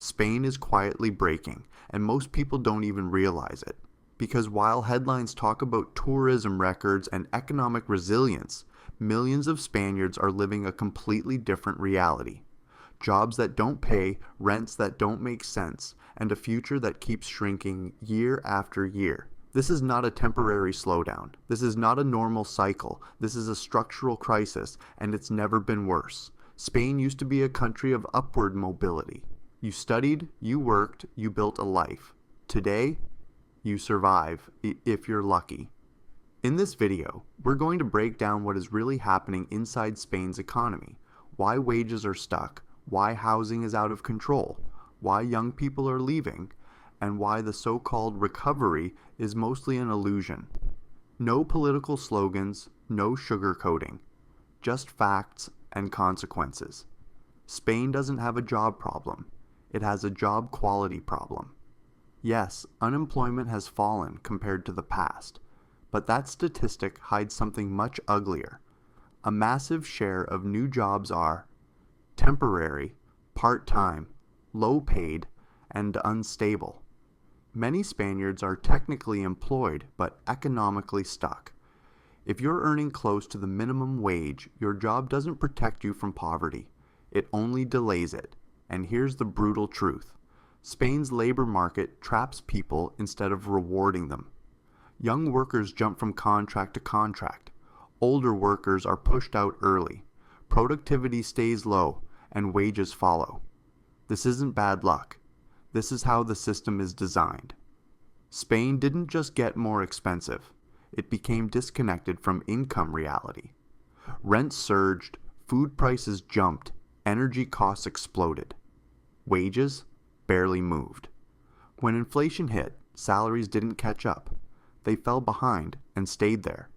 Spain is quietly breaking, and most people don't even realize it. Because while headlines talk about tourism records and economic resilience, millions of Spaniards are living a completely different reality. Jobs that don't pay, rents that don't make sense, and a future that keeps shrinking year after year. This is not a temporary slowdown. This is not a normal cycle. This is a structural crisis, and it's never been worse. Spain used to be a country of upward mobility. You studied, you worked, you built a life. Today, you survive, if you're lucky. In this video, we're going to break down what is really happening inside Spain's economy, why wages are stuck, why housing is out of control, why young people are leaving, and why the so-called recovery is mostly an illusion. No political slogans, no sugarcoating, just facts and consequences. Spain doesn't have a job problem. It has a job quality problem. Yes, unemployment has fallen compared to the past, but that statistic hides something much uglier. A massive share of new jobs are temporary, part-time, low-paid, and unstable. Many Spaniards are technically employed but economically stuck. If you're earning close to the minimum wage, your job doesn't protect you from poverty. It only delays it. And here's the brutal truth. Spain's labor market traps people instead of rewarding them. Young workers jump from contract to contract. Older workers are pushed out early. Productivity stays low, and wages follow. This isn't bad luck. This is how the system is designed. Spain didn't just get more expensive. It became disconnected from income reality. Rents surged, food prices jumped, energy costs exploded. Wages barely moved. When inflation hit, salaries didn't catch up. They fell behind and stayed there.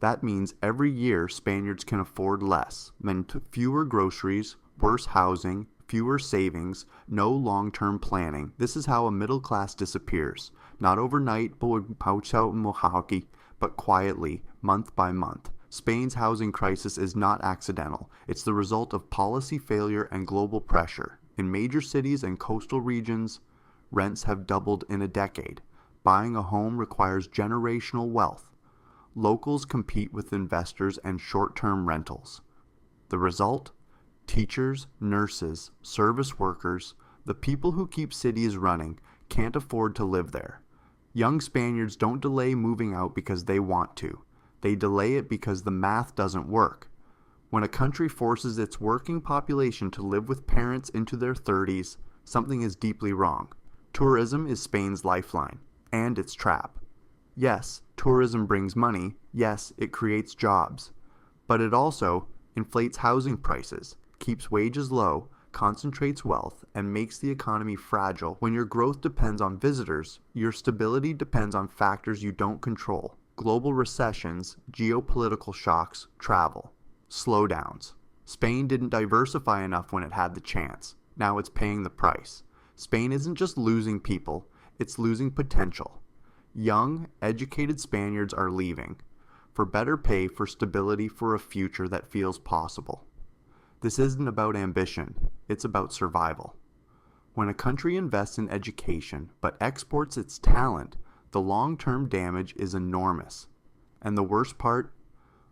That means every year Spaniards can afford less, meant fewer groceries, worse housing, fewer savings, no long-term planning. This is how a middle class disappears. Not overnight, but quietly, month by month. Spain's housing crisis is not accidental. It's the result of policy failure and global pressure. In major cities and coastal regions, rents have doubled in a decade. Buying a home requires generational wealth. Locals compete with investors and short-term rentals. The result? Teachers, nurses, service workers, the people who keep cities running, can't afford to live there. Young Spaniards don't delay moving out because they want to. They delay it because the math doesn't work. When a country forces its working population to live with parents into their 30s, something is deeply wrong. Tourism is Spain's lifeline, and its trap. Yes, tourism brings money. Yes, it creates jobs. But it also inflates housing prices, keeps wages low, concentrates wealth, and makes the economy fragile. When your growth depends on visitors, your stability depends on factors you don't control. Global recessions, geopolitical shocks, travel. Slowdowns. Spain didn't diversify enough when it had the chance. Now it's paying the price. Spain isn't just losing people, it's losing potential. Young, educated Spaniards are leaving. For better pay, for stability, for a future that feels possible. This isn't about ambition, it's about survival. When a country invests in education but exports its talent, the long-term damage is enormous. And the worst part?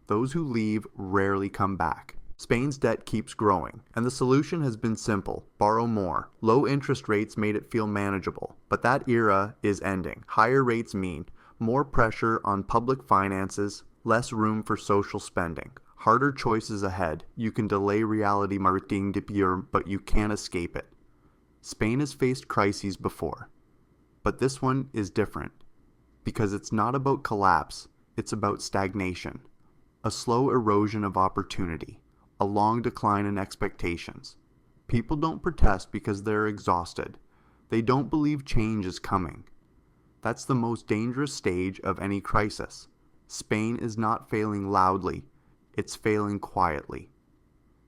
Those who leave rarely come back. Spain's debt keeps growing, and the solution has been simple: borrow more. Low interest rates made it feel manageable, but that era is ending. Higher rates mean more pressure on public finances, less room for social spending, harder choices ahead. You can delay reality, Martin de Pierre, but you can't escape it. Spain has faced crises before, but this one is different, because it's not about collapse, it's about stagnation. A slow erosion of opportunity, a long decline in expectations. People don't protest because they're exhausted. They don't believe change is coming. That's the most dangerous stage of any crisis. Spain is not failing loudly, it's failing quietly.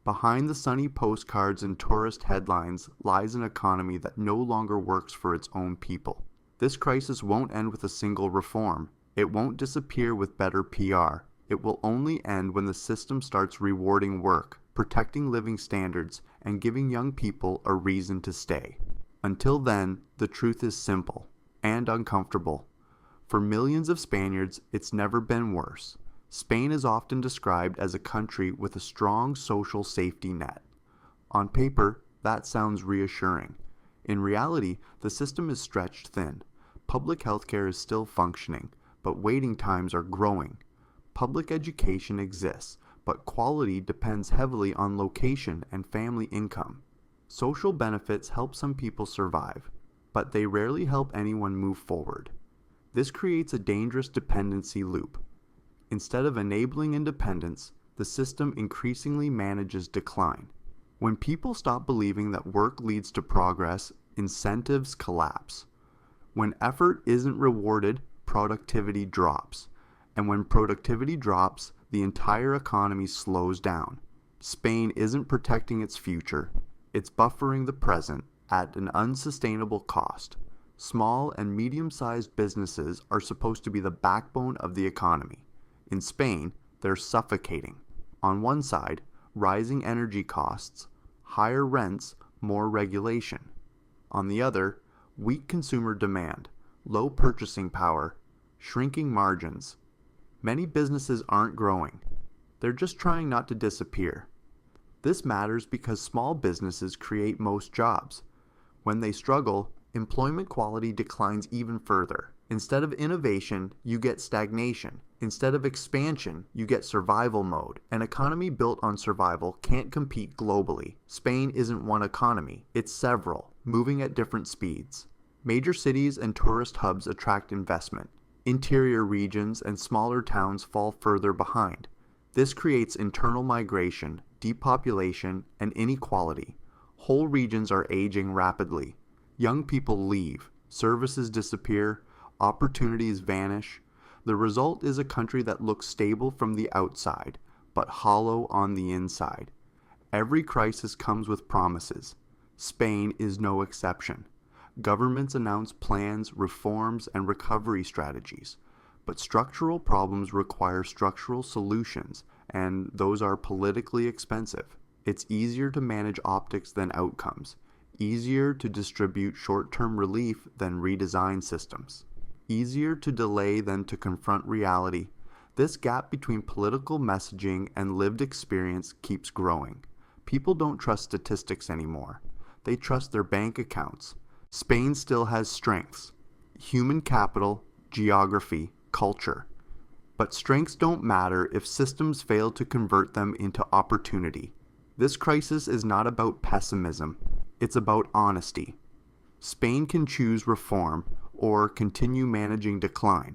Behind the sunny postcards and tourist headlines lies an economy that no longer works for its own people. This crisis won't end with a single reform. It won't disappear with better PR. It will only end when the system starts rewarding work, protecting living standards, and giving young people a reason to stay. Until then, the truth is simple and uncomfortable. For millions of Spaniards, it's never been worse. Spain is often described as a country with a strong social safety net. On paper, that sounds reassuring. In reality, the system is stretched thin. Public healthcare is still functioning, but waiting times are growing. Public education exists, but quality depends heavily on location and family income. Social benefits help some people survive, but they rarely help anyone move forward. This creates a dangerous dependency loop. Instead of enabling independence, the system increasingly manages decline. When people stop believing that work leads to progress, incentives collapse. When effort isn't rewarded, productivity drops. And when productivity drops, the entire economy slows down. Spain isn't protecting its future. It's buffering the present at an unsustainable cost. Small and medium-sized businesses are supposed to be the backbone of the economy. In Spain, they're suffocating. On one side, rising energy costs, higher rents, more regulation. On the other, weak consumer demand, low purchasing power, shrinking margins. Many businesses aren't growing. They're just trying not to disappear. This matters because small businesses create most jobs. When they struggle, employment quality declines even further. Instead of innovation, you get stagnation. Instead of expansion, you get survival mode. An economy built on survival can't compete globally. Spain isn't one economy, it's several, moving at different speeds. Major cities and tourist hubs attract investment. Interior regions and smaller towns fall further behind. This creates internal migration, depopulation, and inequality. Whole regions are aging rapidly. Young people leave, services disappear, opportunities vanish. The result is a country that looks stable from the outside, but hollow on the inside. Every crisis comes with promises. Spain is no exception. Governments announce plans, reforms, and recovery strategies. But structural problems require structural solutions, and those are politically expensive. It's easier to manage optics than outcomes, easier to distribute short-term relief than redesign systems, easier to delay than to confront reality. This gap between political messaging and lived experience keeps growing. People don't trust statistics anymore. They trust their bank accounts. Spain still has strengths: human capital, geography, culture. But strengths don't matter if systems fail to convert them into opportunity. This crisis is not about pessimism, it's about honesty. Spain can choose reform or continue managing decline.